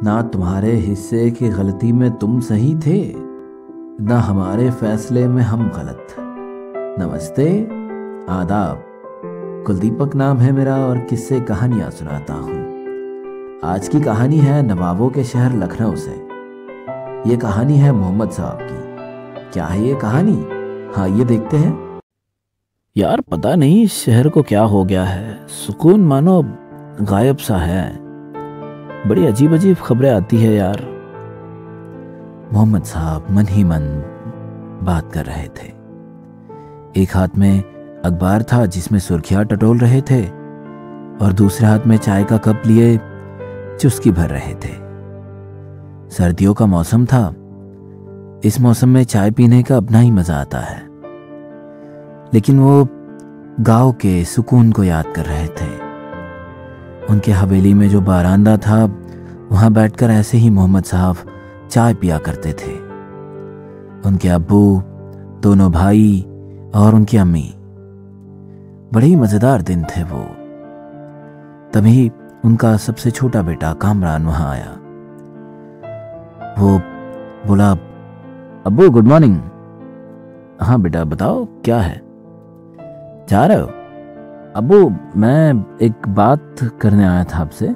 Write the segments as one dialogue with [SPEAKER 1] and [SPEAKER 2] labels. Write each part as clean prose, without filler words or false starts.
[SPEAKER 1] ना तुम्हारे हिस्से की गलती में तुम सही थे, ना हमारे फैसले में हम गलत। नमस्ते, आदाब। कुलदीपक नाम है मेरा और किस्से कहानियां सुनाता हूँ। आज की कहानी है नवाबों के शहर लखनऊ से। ये कहानी है मोहम्मद साहब की। क्या है ये कहानी? हाँ, ये देखते हैं।
[SPEAKER 2] यार पता नहीं इस शहर को क्या हो गया है, सुकून मानो गायब सा है। बड़ी अजीब अजीब खबरें आती है यार।
[SPEAKER 1] मोहम्मद साहब मन ही मन बात कर रहे थे। एक हाथ में अखबार था जिसमें सुर्खियां टटोल रहे थे और दूसरे हाथ में चाय का कप लिए चुस्की भर रहे थे। सर्दियों का मौसम था। इस मौसम में चाय पीने का अपना ही मजा आता है। लेकिन वो गांव के सुकून को याद कर रहे थे। उनके हवेली में जो बारांदा था, वहां बैठकर ऐसे ही मोहम्मद साहब चाय पिया करते थे। उनके अब्बू, दोनों भाई और उनकी अम्मी। बड़े ही मजेदार दिन थे वो। तभी उनका सबसे छोटा बेटा कामरान वहां आया। वो बोला,
[SPEAKER 2] अब्बू गुड मॉर्निंग। हाँ बेटा बताओ क्या है, जा रहे हो?
[SPEAKER 1] अब्बू मैं एक बात करने आया था आपसे।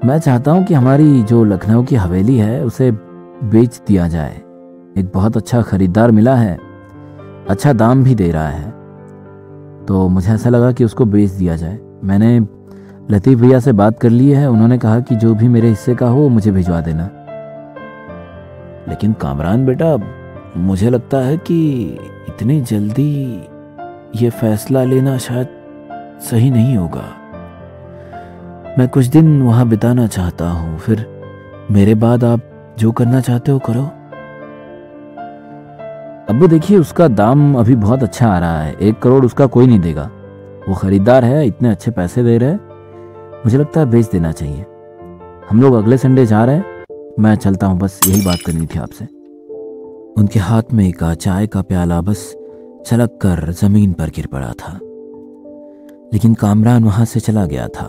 [SPEAKER 1] मैं चाहता हूं कि हमारी जो लखनऊ की हवेली है उसे बेच दिया जाए। एक बहुत अच्छा खरीदार मिला है, अच्छा दाम भी दे रहा है, तो मुझे ऐसा लगा कि उसको बेच दिया जाए। मैंने लतीफ़ भैया से बात कर ली है, उन्होंने कहा कि जो भी मेरे हिस्से का हो मुझे भिजवा देना।
[SPEAKER 2] लेकिन कामरान बेटा, मुझे लगता है कि इतनी जल्दी ये फैसला लेना शायद सही नहीं होगा। मैं कुछ दिन वहां बिताना चाहता हूं, फिर मेरे बाद आप जो करना चाहते हो करो।
[SPEAKER 1] अब्बू देखिए, उसका दाम अभी बहुत अच्छा आ रहा है। 1 करोड़ उसका कोई नहीं देगा। वो खरीदार है, इतने अच्छे पैसे दे रहे हैं, मुझे लगता है बेच देना चाहिए। हम लोग अगले संडे जा रहे हैं। मैं चलता हूं, बस यही बात करनी थी आपसे। उनके हाथ में एक चाय का प्याला बस छलक कर जमीन पर गिर पड़ा था। लेकिन कामरान वहां से चला गया था।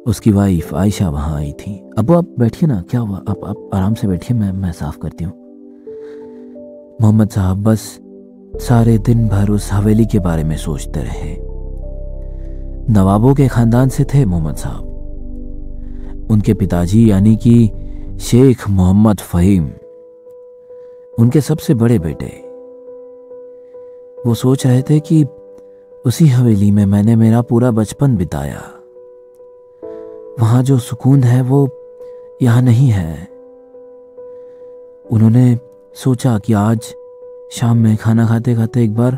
[SPEAKER 1] उसकी वाइफ आयशा वहां आई थी। अब आप बैठिए ना, क्या हुआ? आप आराम से बैठिए, मैं साफ करती हूँ। मोहम्मद साहब बस सारे दिन भर उस हवेली के बारे में सोचते रहे। नवाबों के खानदान से थे मोहम्मद साहब। उनके पिताजी यानी कि शेख मोहम्मद फहीम उनके सबसे बड़े बेटे। वो सोच रहे थे कि उसी हवेली में मैंने मेरा पूरा बचपन बिताया। वहां जो सुकून है वो यहां नहीं है। उन्होंने सोचा कि आज शाम में खाना खाते खाते एक बार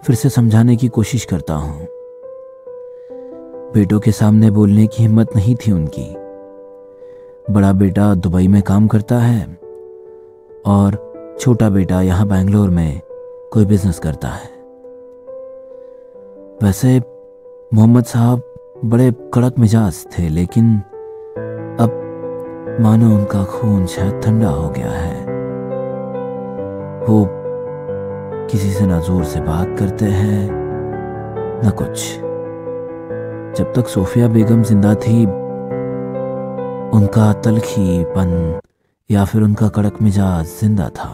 [SPEAKER 1] फिर से समझाने की कोशिश करता हूं। बेटों के सामने बोलने की हिम्मत नहीं थी उनकी। बड़ा बेटा दुबई में काम करता है और छोटा बेटा यहां बेंगलोर में कोई बिजनेस करता है। वैसे मोहम्मद साहब बड़े कड़क मिजाज थे, लेकिन अब मानो उनका खून शायद ठंडा हो गया है। वो किसी से ना जोर से बात करते हैं ना कुछ। जब तक सोफिया बेगम जिंदा थी, उनका तलखीपन या फिर उनका कड़क मिजाज जिंदा था।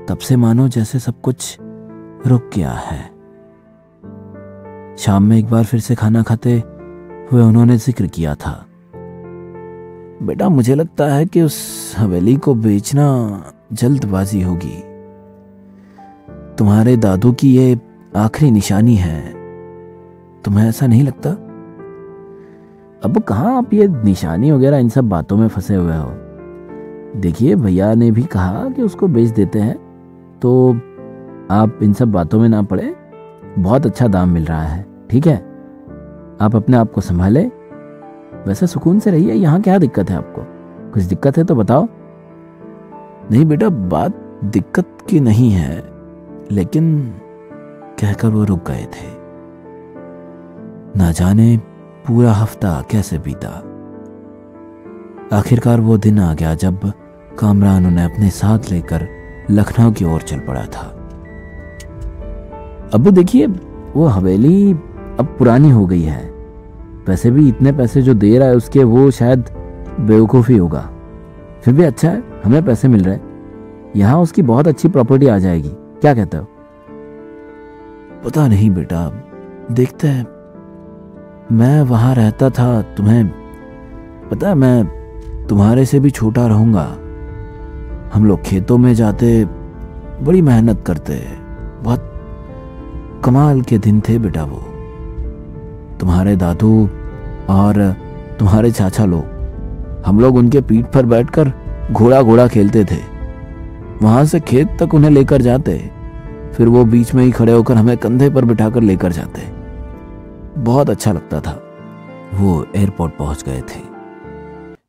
[SPEAKER 1] तब से मानो जैसे सब कुछ रुक गया है। शाम में एक बार फिर से खाना खाते हुए उन्होंने जिक्र किया था,
[SPEAKER 2] बेटा मुझे लगता है कि उस हवेली को बेचना जल्दबाजी होगी।
[SPEAKER 1] तुम्हारे दादू की ये आखिरी निशानी है, तुम्हें ऐसा नहीं लगता?
[SPEAKER 2] अब कहाँ आप ये निशानी वगैरह इन सब बातों में फंसे हुए हो।
[SPEAKER 1] देखिए, भैया ने भी कहा कि उसको बेच देते हैं, तो आप इन सब बातों में ना पड़े। बहुत अच्छा दाम मिल रहा है, ठीक है? आप अपने आप को संभाले। वैसे सुकून से रहिए। यहाँ क्या दिक्कत है आपको? कुछ दिक्कत है तो बताओ।
[SPEAKER 2] नहीं बेटा, बात दिक्कत की नहीं है, लेकिन
[SPEAKER 1] कहकर वो रुक गए थे। ना जाने पूरा हफ्ता कैसे बीता। आखिरकार वो दिन आ गया जब कामरान उन्हें अपने साथ लेकर लखनऊ की ओर चल पड़ा था।
[SPEAKER 2] अब देखिए, वो हवेली अब पुरानी हो गई है,
[SPEAKER 1] वैसे भी इतने पैसे जो दे रहा है उसके, वो शायद बेवकूफ़ी होगा। फिर भी अच्छा है, हमें पैसे मिल रहे हैं, यहाँ उसकी बहुत अच्छी प्रॉपर्टी आ जाएगी। क्या कहते हो?
[SPEAKER 2] पता नहीं बेटा, देखते हैं। मैं वहां रहता था, तुम्हें पता है मैं तुम्हारे से भी छोटा रहूंगा। हम लोग खेतों में जाते, बड़ी मेहनत करते, बहुत कमाल के दिन थे बेटा वो। तुम्हारे दादू और तुम्हारे चाचा लोग, हम लोग उनके पीठ पर बैठकर घोड़ा घोड़ा खेलते थे। वहां से खेत तक उन्हें लेकर जाते, फिर वो बीच में ही खड़े होकर हमें कंधे पर बिठाकर लेकर जाते। बहुत अच्छा लगता था।
[SPEAKER 1] वो एयरपोर्ट पहुंच गए थे।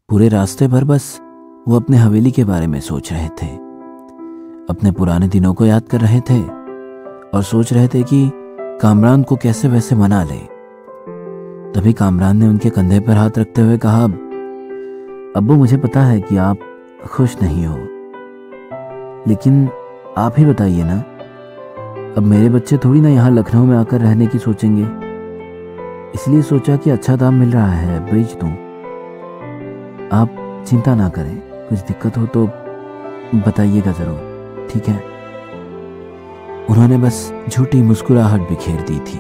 [SPEAKER 1] पूरे रास्ते भर बस वो अपने हवेली के बारे में सोच रहे थे, अपने पुराने दिनों को याद कर रहे थे और सोच रहे थे कि कामरान को कैसे वैसे मना ले। तभी कामरान ने उनके कंधे पर हाथ रखते हुए कहा, अब्बू मुझे पता है कि आप खुश नहीं हो, लेकिन आप ही बताइए ना, अब मेरे बच्चे थोड़ी ना यहाँ लखनऊ में आकर रहने की सोचेंगे, इसलिए सोचा कि अच्छा दाम मिल रहा है, बेच दूं। आप चिंता ना करें, कुछ दिक्कत हो तो बताइएगा ज़रूर, ठीक है? उन्होंने बस झूठी मुस्कुराहट बिखेर दी थी।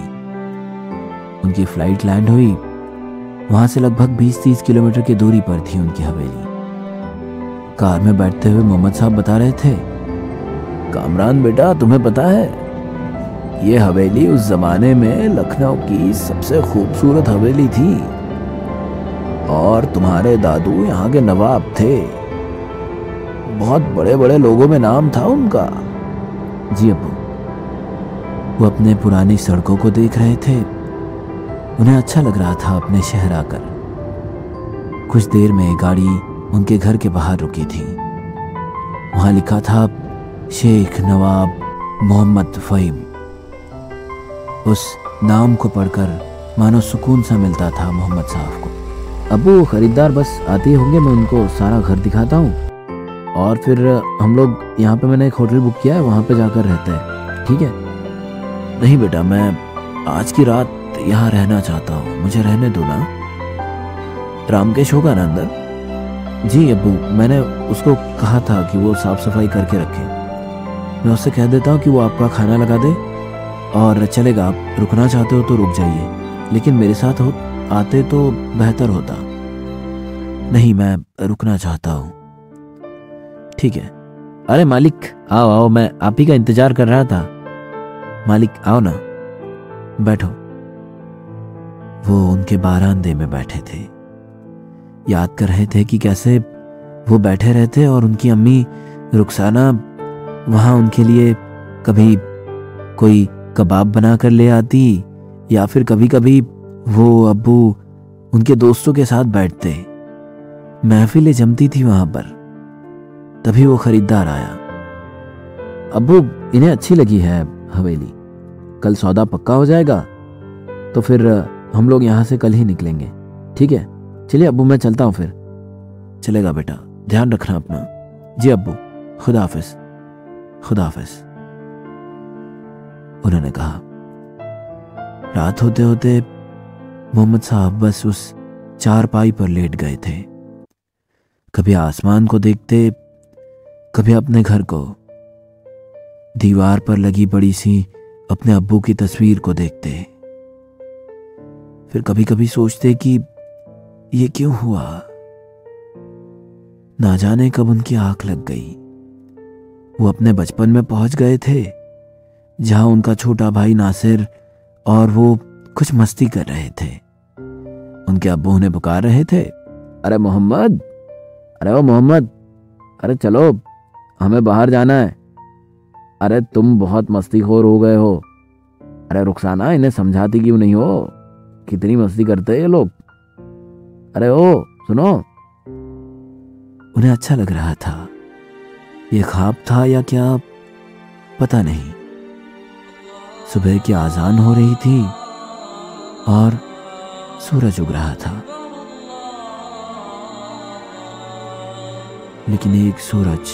[SPEAKER 1] उनकी फ्लाइट लैंड हुई। वहां से लगभग 20-30 किलोमीटर की दूरी पर थी उनकी हवेली। कार में बैठते हुए मोहम्मद साहब बता रहे थे,
[SPEAKER 2] कामरान बेटा, तुम्हें पता है ये हवेली उस जमाने में लखनऊ की सबसे खूबसूरत हवेली थी और तुम्हारे दादू यहाँ के नवाब थे। बहुत बड़े बड़े लोगों में नाम था उनका।
[SPEAKER 1] जी अब्बू। वो अपने पुरानी सड़कों को देख रहे थे। उन्हें अच्छा लग रहा था अपने शहर आकर। कुछ देर में गाड़ी उनके घर के बाहर रुकी थी। वहां लिखा था शेख नवाब मोहम्मद फ़हीम। उस नाम को पढ़कर मानो सुकून सा मिलता था मोहम्मद साहब को। अब्बू खरीदार बस आते ही होंगे, मैं उनको सारा घर दिखाता हूँ और फिर हम लोग यहाँ पे, मैंने एक होटल बुक किया है, वहाँ पे जाकर रहते हैं, ठीक है?
[SPEAKER 2] नहीं बेटा, मैं आज की रात यहाँ रहना चाहता हूँ, मुझे रहने दो ना। रामकेश होगा ना अंदर?
[SPEAKER 1] जी अब्बू, मैंने उसको कहा था कि वो साफ सफाई करके रखे। मैं उससे कह देता हूँ कि वो आपका खाना लगा दे और चलेगा। आप रुकना चाहते हो तो रुक जाइए, लेकिन मेरे साथ हो आते तो बेहतर होता।
[SPEAKER 2] नहीं, मैं रुकना चाहता हूँ।
[SPEAKER 1] ठीक है। अरे मालिक, आओ आओ, मैं आप ही का इंतजार कर रहा था। मालिक आओ ना, बैठो। वो उनके बारांदे में बैठे थे, याद कर रहे थे कि कैसे वो बैठे रहते और उनकी अम्मी रुखसाना वहां उनके लिए कभी कोई कबाब बना कर ले आती, या फिर कभी कभी वो अब्बू उनके दोस्तों के साथ बैठते। महफिलें जमती थी वहां पर। तभी वो खरीदार आया। अब्बू, इन्हें अच्छी लगी है हवेली, कल सौदा पक्का हो जाएगा तो फिर हम लोग यहाँ से कल ही निकलेंगे, ठीक है? चलिए अब्बू, मैं चलता हूँ फिर।
[SPEAKER 2] चलेगा बेटा, ध्यान रखना अपना।
[SPEAKER 1] जी अब्बू, खुदा हाफिज। खुदा हाफिज, उन्होंने कहा। रात होते होते मोहम्मद साहब बस उस चारपाई पर लेट गए थे। कभी आसमान को देखते, कभी अपने घर को। दीवार पर लगी बड़ी सी अपने अब्बू की तस्वीर को देखते। फिर कभी कभी सोचते कि ये क्यों हुआ। ना जाने कब उनकी आंख लग गई। वो अपने बचपन में पहुंच गए थे, जहां उनका छोटा भाई नासिर और वो कुछ मस्ती कर रहे थे। उनके अब्बू उन्हें पुकार रहे थे, अरे मोहम्मद, अरे ओ मोहम्मद, अरे चलो, हमें बाहर जाना है। अरे तुम बहुत मस्तीखोर हो गए हो। अरे रुखसाना, इन्हें समझाती क्यों नहीं हो? कितनी मस्ती करते हैं ये लोग। अरे ओ सुनो। उन्हें अच्छा लग रहा था। ये ख्वाब था या क्या, पता नहीं। सुबह की आजान हो रही थी और सूरज उग रहा था, लेकिन एक सूरज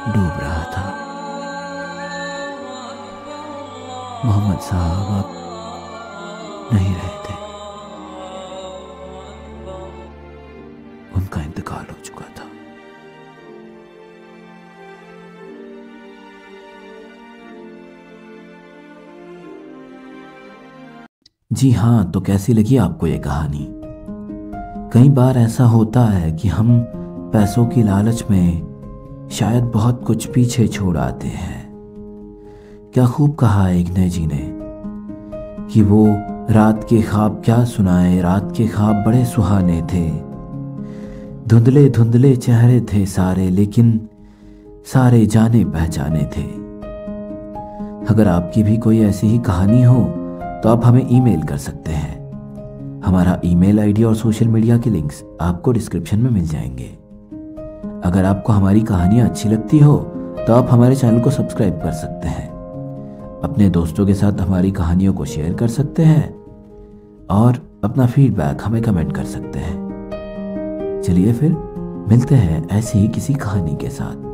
[SPEAKER 1] डूब रहा था। मोहम्मद साहब,
[SPEAKER 2] नहीं रहे थे। उनका इंतकाल हो चुका था। जी हाँ, तो कैसी लगी आपको ये कहानी? कई बार ऐसा होता है कि हम पैसों की लालच में शायद बहुत कुछ पीछे छोड़ आते हैं। क्या खूब कहा एक ने जी ने कि वो रात के ख्वाब क्या सुनाए, रात के ख्वाब बड़े सुहाने थे, धुंधले धुंधले चेहरे थे सारे, लेकिन सारे जाने पहचाने थे। अगर आपकी भी कोई ऐसी ही कहानी हो तो आप हमें ईमेल कर सकते हैं। हमारा ईमेल आईडी और सोशल मीडिया के लिंक्स आपको डिस्क्रिप्शन में मिल जाएंगे। अगर आपको हमारी कहानियाँ अच्छी लगती हो तो आप हमारे चैनल को सब्सक्राइब कर सकते हैं, अपने दोस्तों के साथ हमारी कहानियों को शेयर कर सकते हैं और अपना फीडबैक हमें कमेंट कर सकते हैं। चलिए फिर मिलते हैं ऐसी ही किसी कहानी के साथ।